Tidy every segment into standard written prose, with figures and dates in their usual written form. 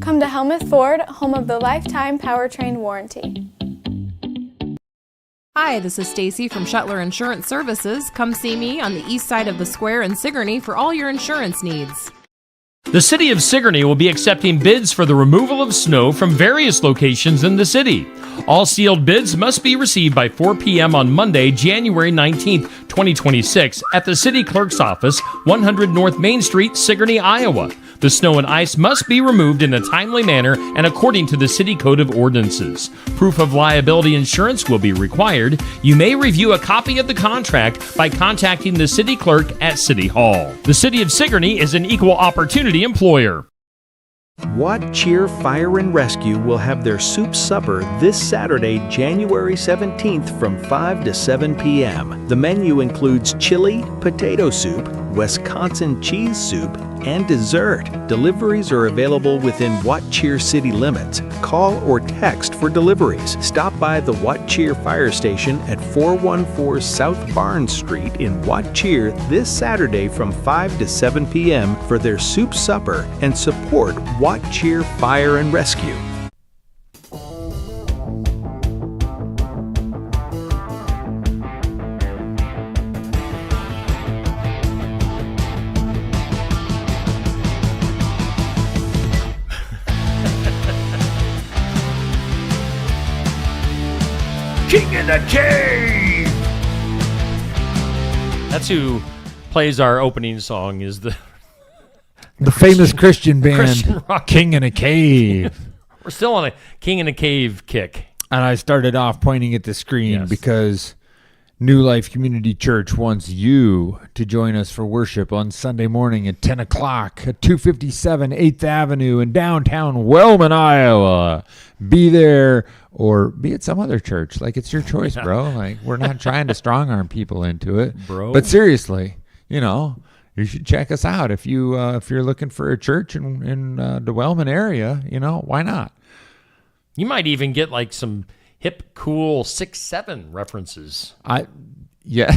Come to Helmuth Ford, home of the lifetime powertrain warranty. Hi, this is Stacy from Shuttler Insurance Services. Come see me on the east side of the square in Sigourney for all your insurance needs. The City of Sigourney will be accepting bids for the removal of snow from various locations in the city. All sealed bids must be received by 4 p.m. on Monday, January 19th, 2026, at the City Clerk's Office, 100 North Main Street, Sigourney, Iowa. The snow and ice must be removed in a timely manner and according to the City Code of Ordinances. Proof of liability insurance will be required. You may review a copy of the contract by contacting the City Clerk at City Hall. The City of Sigourney is an equal opportunity employer. Watt Cheer Fire and Rescue will have their soup supper this Saturday, January 17th from 5 to 7 p.m. The menu includes chili, potato soup, Wisconsin cheese soup, and dessert. Deliveries are available within Watt Cheer city limits. Call or text for deliveries. Stop by the Watt Cheer Fire Station at 414 South Barnes Street in Watt Cheer this Saturday from 5 to 7 p.m. for their soup supper and support Watt Cheer Fire and Rescue. King in the Cave! That's who plays our opening song, is the famous Christian band, Christian rock. King in a Cave. We're still on a King in a Cave kick. And I started off pointing at the screen because New Life Community Church wants you to join us for worship on Sunday morning at 10 o'clock at 257 8th Avenue in downtown Wellman, Iowa. Be there or be at some other church. Like, it's your choice, bro. Like, we're not trying to strong arm people into it. Bro. But seriously, you should check us out. If you're looking for a church in the Wellman area, why not? You might even get like some hip, cool 6-7 references. Yeah.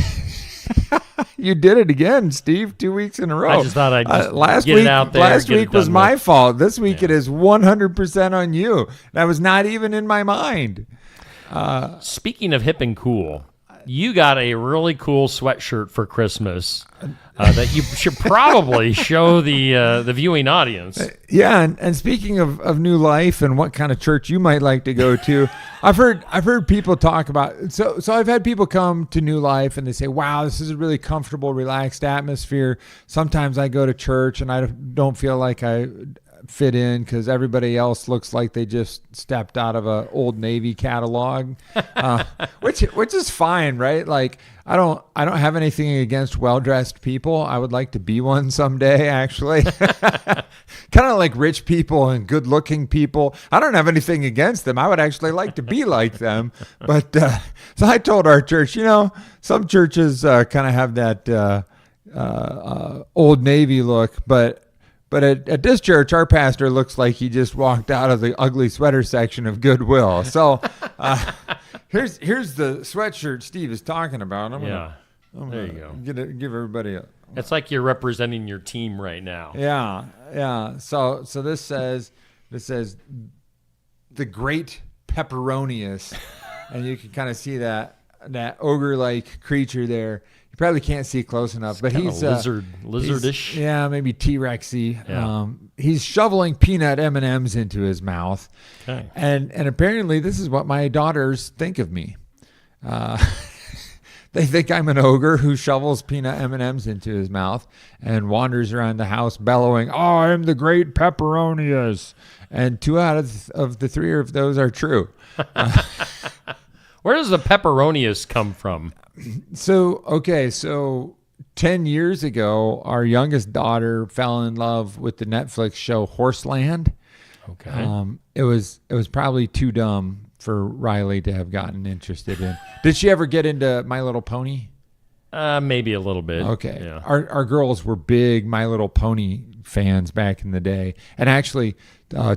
You did it again, Steve, 2 weeks in a row. I just thought I'd just last get week, it out there. Last week was my fault. This week Yeah. it is 100% on you. That was not even in my mind. Speaking of hip and cool, you got a really cool sweatshirt for Christmas that you should probably show the viewing audience. Yeah, and speaking of New Life and what kind of church you might like to go to, I've heard people talk about. So I've had people come to New Life and they say, "Wow, this is a really comfortable, relaxed atmosphere." Sometimes I go to church and I don't feel like I fit in because everybody else looks like they just stepped out of a Old Navy catalog, which is fine, right? Like I don't have anything against well-dressed people. I would like to be one someday, actually. Kind of like rich people and good-looking people. I don't have anything against them. I would actually like to be like them. But so I told our church, some churches kind of have that Old Navy look, But at this church, our pastor looks like he just walked out of the ugly sweater section of Goodwill. So here's the sweatshirt Steve is talking about. There you go. Give everybody a. It's like you're representing your team right now. Yeah. So this says the Great Pepperonius, and you can kind of see that ogre-like creature there. You probably can't see close enough, but he's lizardish. Yeah, maybe T-Rexy. Yeah. He's shoveling peanut M&Ms into his mouth, Okay. and apparently this is what my daughters think of me. They think I'm an ogre who shovels peanut M&Ms into his mouth and wanders around the house bellowing, "Oh, I'm the Great Pepperonius," and 2 out of the 3 of those are true. Where does the pepperonius come from? So 10 years ago, our youngest daughter fell in love with the Netflix show Horseland. Okay. It was probably too dumb for Riley to have gotten interested in. Did she ever get into My Little Pony? Maybe a little bit. Okay. Yeah. Our girls were big My Little Pony fans back in the day. And actually,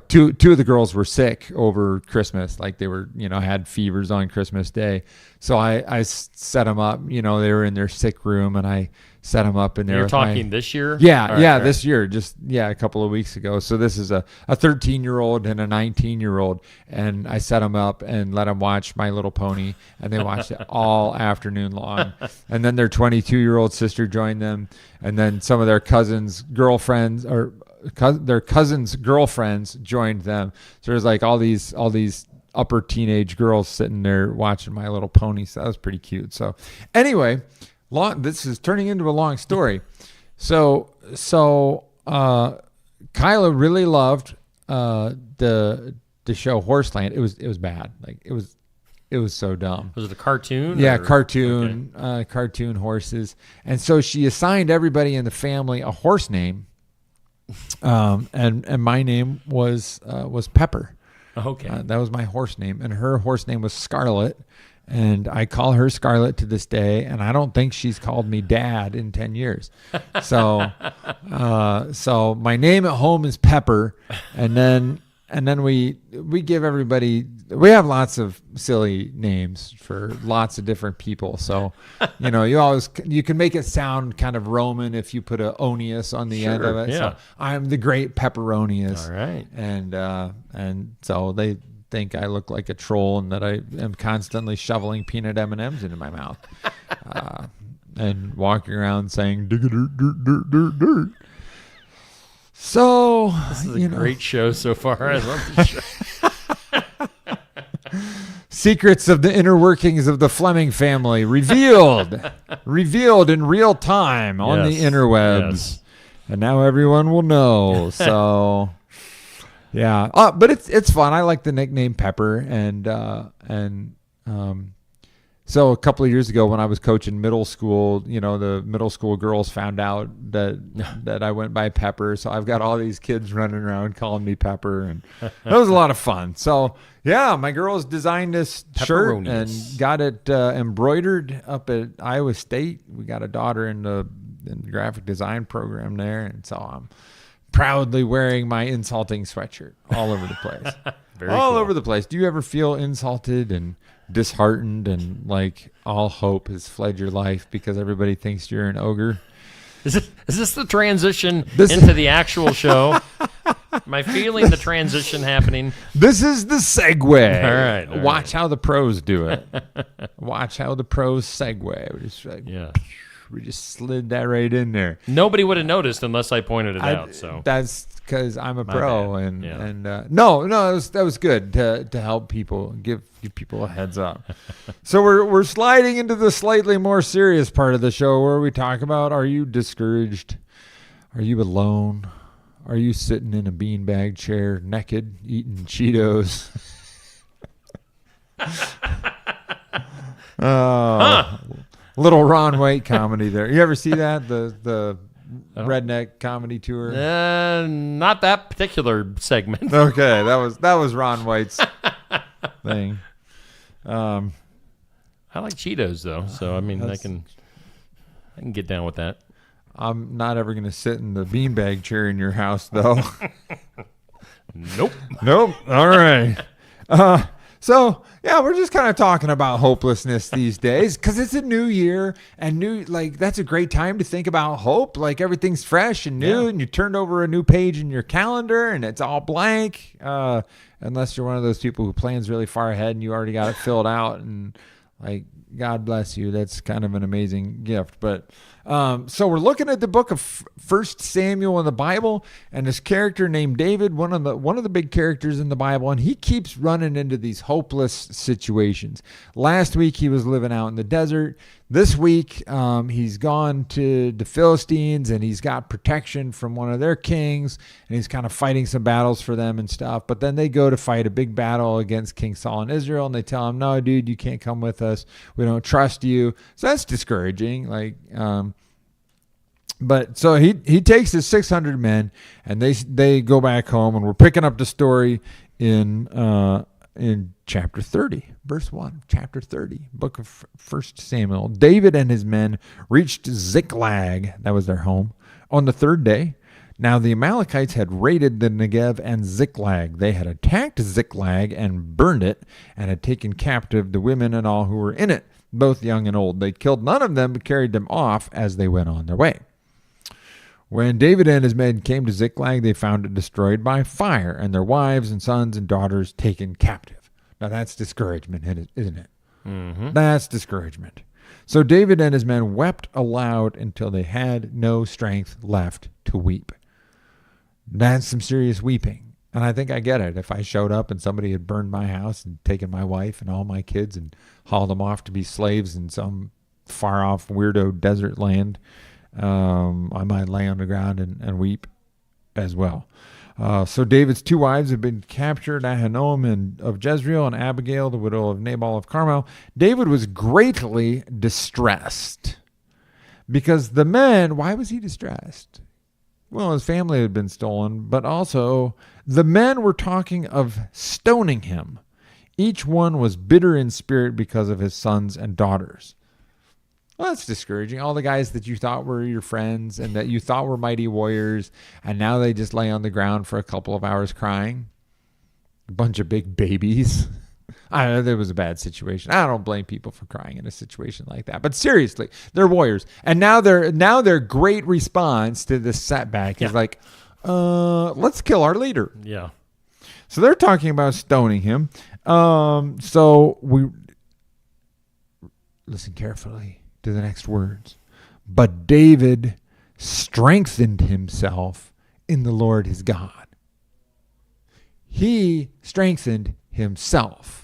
two of the girls were sick over Christmas. Like they were, had fevers on Christmas Day. So I set them up, they were in their sick room and I set them up in there. You're with my- talking this year? Yeah, All right, yeah, all right. this year, just a couple of weeks ago. So this is a 13-year-old and a 19-year-old, and I set them up and let them watch My Little Pony, and they watched it all afternoon long. And then their 22-year-old sister joined them, and then some of their cousins' girlfriends their cousins' girlfriends joined them. So there's like all these upper teenage girls sitting there watching My Little Pony. So that was pretty cute. So anyway, this is turning into a long story. So Kyla really loved the show Horseland. It was bad. Like it was so dumb. Was it a cartoon? Yeah, or- cartoon horses. And so she assigned everybody in the family a horse name. And my name was Pepper. Okay. That was my horse name, and her horse name was Scarlet, and I call her Scarlet to this day, and I don't think she's called me Dad in 10 years. So, so my name at home is Pepper, and then we give everybody. We have lots of silly names for lots of different people. So, you can make it sound kind of Roman if you put a onius on the end of it. Yeah. So I'm the great Pepperonius. All right. And so they think I look like a troll and that I am constantly shoveling peanut M&Ms into my mouth, and walking around saying "dig dirt, dirt, dirt, dirt, dirt." So This is a great show so far. I love this show. secrets of the inner workings of the Fleming family revealed in real time on the Yes, interwebs, yes. and now everyone will know. So, yeah, but it's fun. I like the nickname Pepper, and so a couple of years ago when I was coaching middle school, the middle school girls found out that I went by Pepper. So I've got all these kids running around calling me Pepper, and that was a lot of fun. So yeah, my girls designed this shirt and Pepperonius. got it embroidered up at Iowa State. We got a daughter in the graphic design program there, and so I'm proudly wearing my insulting sweatshirt all over the place. Very all cool. over the place. Do you ever feel insulted and disheartened and like all hope has fled your life because everybody thinks you're an ogre? Is this the transition This- into the actual show? Am I feeling the transition happening? This is the segue. All right. Watch how the pros do it. Watch how the pros segue. Yeah. We just slid that right in there. Nobody would have noticed unless I pointed it out. So That's because I'm a pro, bad. and Yeah. and no, that was good to help people, give people a heads up. So we're sliding into the slightly more serious part of the show where we talk about: are you discouraged? Are you alone? Are you sitting in a beanbag chair, naked, eating Cheetos? Little Ron White comedy there. You ever see that? The redneck comedy tour? not that particular segment. Okay, that was Ron White's thing. I like Cheetos though, so I mean I can get down with that. I'm not ever gonna sit in the beanbag chair in your house though. Nope. Nope. All right. So yeah, we're just kind of talking about hopelessness these days because it's a new year and that's a great time to think about hope. Like everything's fresh and new, Yeah. and you turned over a new page in your calendar and it's all blank. Unless you're one of those people who plans really far ahead and you already got it filled out, and like God bless you, that's kind of an amazing gift. But so we're looking at the book of First Samuel in the Bible, and this character named David, one of the big characters in the Bible, and he keeps running into these hopeless situations. Last week he was living out in the desert. This week he's gone to the Philistines, and he's got protection from one of their kings, and he's kind of fighting some battles for them and stuff. But then they go to fight a big battle against King Saul in Israel, and they tell him, "No, dude, you can't come with us. We don't trust you." So that's discouraging. But so he takes his 600 men, and they go back home, and we're picking up the story in chapter 30, verse 1, chapter 30, book of 1 Samuel. David and his men reached Ziklag, that was their home, on the third day. Now the Amalekites had raided the Negev and Ziklag. They had attacked Ziklag and burned it, and had taken captive the women and all who were in it. both young and old. They killed none of them, but carried them off as they went on their way. When David and his men came to Ziklag, they found it destroyed by fire, and their wives and sons and daughters taken captive. Now that's discouragement, isn't it? Mm-hmm. That's discouragement. So David and his men wept aloud until they had no strength left to weep. That's some serious weeping. And I think I get it. If I showed up and somebody had burned my house and taken my wife and all my kids and hauled them off to be slaves in some far-off weirdo desert land, I might lay on the ground and weep as well. So David's two wives have been captured, Ahinoam of Jezreel and Abigail, the widow of Nabal of Carmel. David was greatly distressed because the men, why was he distressed? Well, his family had been stolen, but also the men were talking of stoning him. Each one was bitter in spirit because of his sons and daughters. Well, that's discouraging. All the guys that you thought were your friends and that you thought were mighty warriors, and now they just lay on the ground for a couple of hours crying. A bunch of big babies. I know there was a bad situation. I don't blame people for crying in a situation like that. But seriously, they're warriors. And now their great response to this setback is like, let's kill our leader. Yeah. So they're talking about stoning him. So we listen carefully to the next words. But David strengthened himself in the Lord his God. He strengthened himself.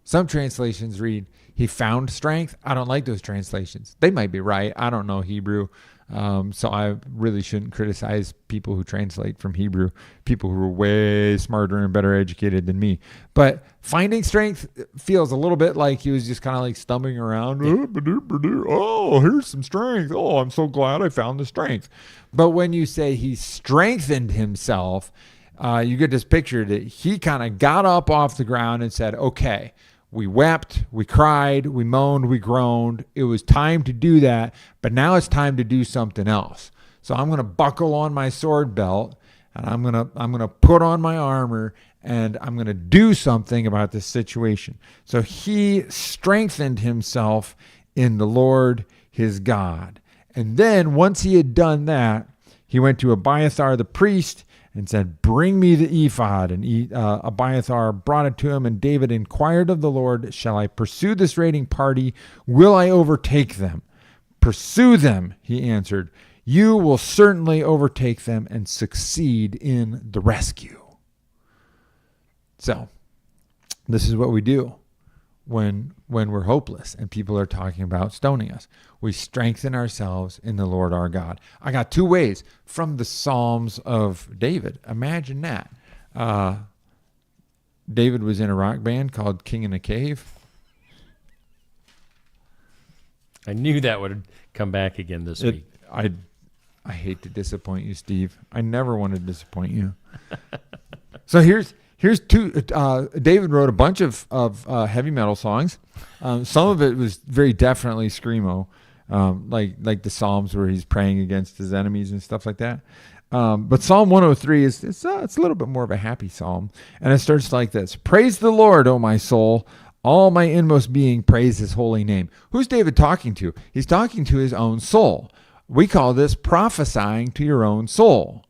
Some translations read, he found strength. I don't like those translations. They might be right. I don't know Hebrew. So I really shouldn't criticize people who translate from Hebrew, people who are way smarter and better educated than me. But finding strength feels a little bit like he was just kind of like stumbling around. Oh, here's some strength. Oh, I'm so glad I found the strength. But when you say he strengthened himself, you get this picture that he kind of got up off the ground and said, okay, we wept, we cried, we moaned, we groaned. It was time to do that, but now it's time to do something else. So I'm going to buckle on my sword belt, and I'm going to put on my armor, and I'm going to do something about this situation. So he strengthened himself in the Lord his God. And then once he had done that, he went to Abiathar the priest and said, bring me the ephod. And Abiathar brought it to him, and David inquired of the Lord, shall I pursue this raiding party? Will I overtake them? Pursue them, he answered. You will certainly overtake them and succeed in the rescue. So, this is what we do when we're hopeless and people are talking about stoning us. We strengthen ourselves in the Lord our God. I got two ways from the Psalms of David. Imagine that. David was in a rock band called King in a Cave. I knew that would come back again this week. I hate to disappoint you, Steve. I never want to disappoint you. So here's two. David wrote a bunch of heavy metal songs. Some of it was very definitely screamo, like the Psalms where he's praying against his enemies and stuff like that. But Psalm 103 it's a little bit more of a happy psalm, and it starts like this: Praise the Lord, O my soul. All my inmost being, praise his holy name. Who's David talking to? He's talking to his own soul. We call this prophesying to your own soul.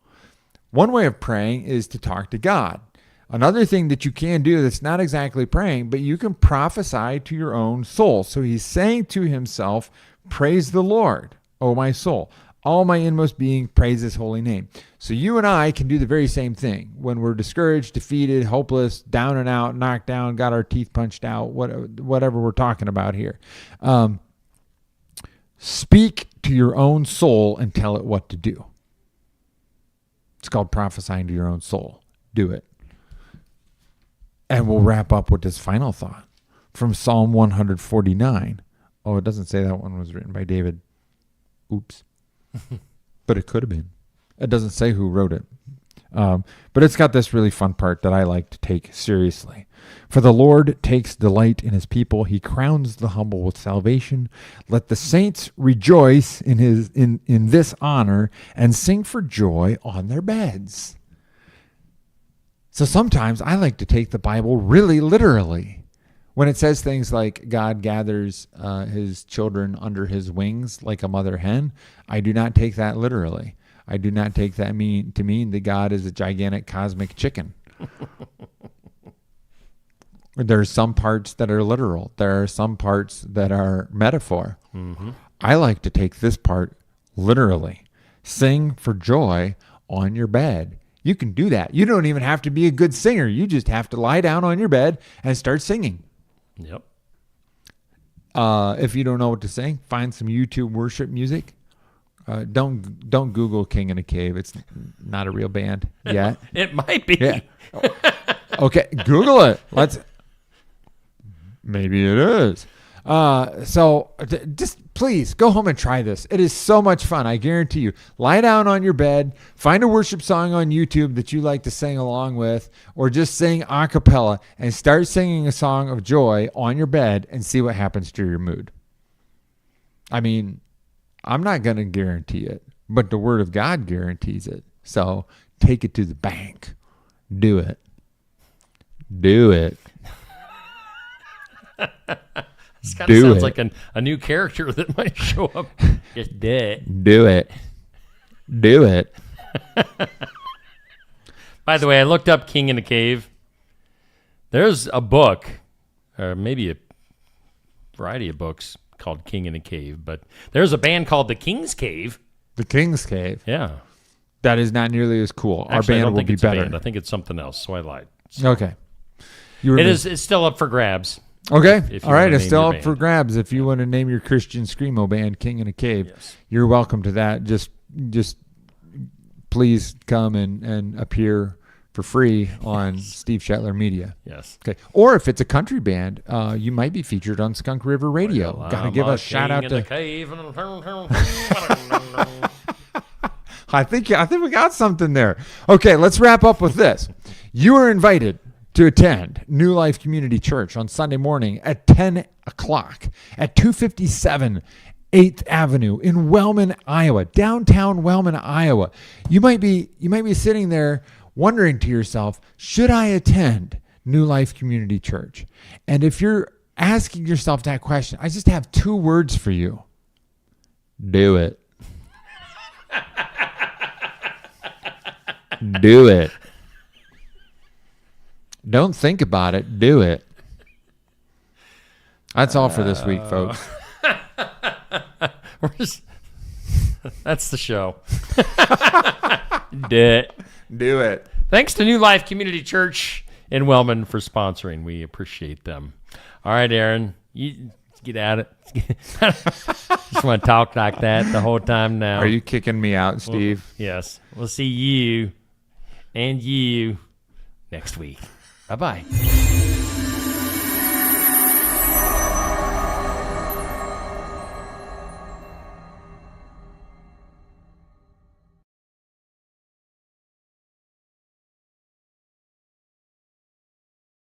One way of praying is to talk to God. Another thing that you can do that's not exactly praying, but you can prophesy to your own soul. So he's saying to himself, praise the Lord, O my soul. All my inmost being, praise his holy name. So you and I can do the very same thing. When we're discouraged, defeated, hopeless, down and out, knocked down, got our teeth punched out, whatever we're talking about here. Speak to your own soul and tell it what to do. It's called prophesying to your own soul. Do it. And we'll wrap up with this final thought from Psalm 149. Oh, it doesn't say that one was written by David. Oops. But it could have been. It doesn't say who wrote it. But it's got this really fun part that I like to take seriously. For the Lord takes delight in his people. He crowns the humble with salvation. Let the saints rejoice in this honor and sing for joy on their beds. So sometimes I like to take the Bible really literally. when it says things like God gathers his children under his wings like a mother hen, I do not take that literally. I do not take that to mean that God is a gigantic cosmic chicken. There are some parts that are literal. There are some parts that are metaphor. Mm-hmm. I like to take this part literally. Sing for joy on your bed. You can do that. You don't even have to be a good singer. You just have to lie down on your bed and start singing. Yep. If you don't know what to sing, find some YouTube worship music. Don't Google King in a Cave. It's not a real band yet. It might be. Yeah. Okay, Google it. Maybe it is. So just please go home and try this. It is so much fun. I guarantee you. Lie down on your bed, find a worship song on YouTube that you like to sing along with, or just sing a cappella and start singing a song of joy on your bed and see what happens to your mood. I mean, I'm not going to guarantee it, but the Word of God guarantees it. So take it to the bank. Do it. Do it. This kind of sounds like a new character that might show up. Just do it. Do it. Do it. By the way, I looked up King in a Cave. There's a book, or maybe a variety of books called King in a Cave, but there's a band called The King's Cave. The King's Cave. Yeah. That is not nearly as cool. Actually, Our I band don't will think be it's a better. band. I think it's something else, so I lied. Okay. It's still up for grabs. Okay. If you All right. wanna It's name still your up for band. grabs. If you want to name your Christian Screamo band King in a Cave, Yes. you're welcome to that. Just please come and appear for free on Steve Shetler Media. Yes. Okay. Or if it's a country band, you might be featured on Skunk River Radio. Well, Got to I'm give a shout out king to. in the cave. I think we got something there. Okay, let's wrap up with this. You are invited to attend New Life Community Church on Sunday morning at 10 o'clock at 257 8th Avenue in Wellman, Iowa, downtown Wellman, Iowa. You might be sitting there wondering to yourself, should I attend New Life Community Church? And if you're asking yourself that question, I just have 2 words for you. Do it. Do it. Don't think about it. Do it. That's all for this week, folks. That's the show. Do it. Thanks to New Life Community Church in Wellman for sponsoring. We appreciate them. All right, Aaron, you get at it. Just want to talk like that the whole time now. Are you kicking me out, Steve? Yes. We'll see you and you next week. Bye-bye.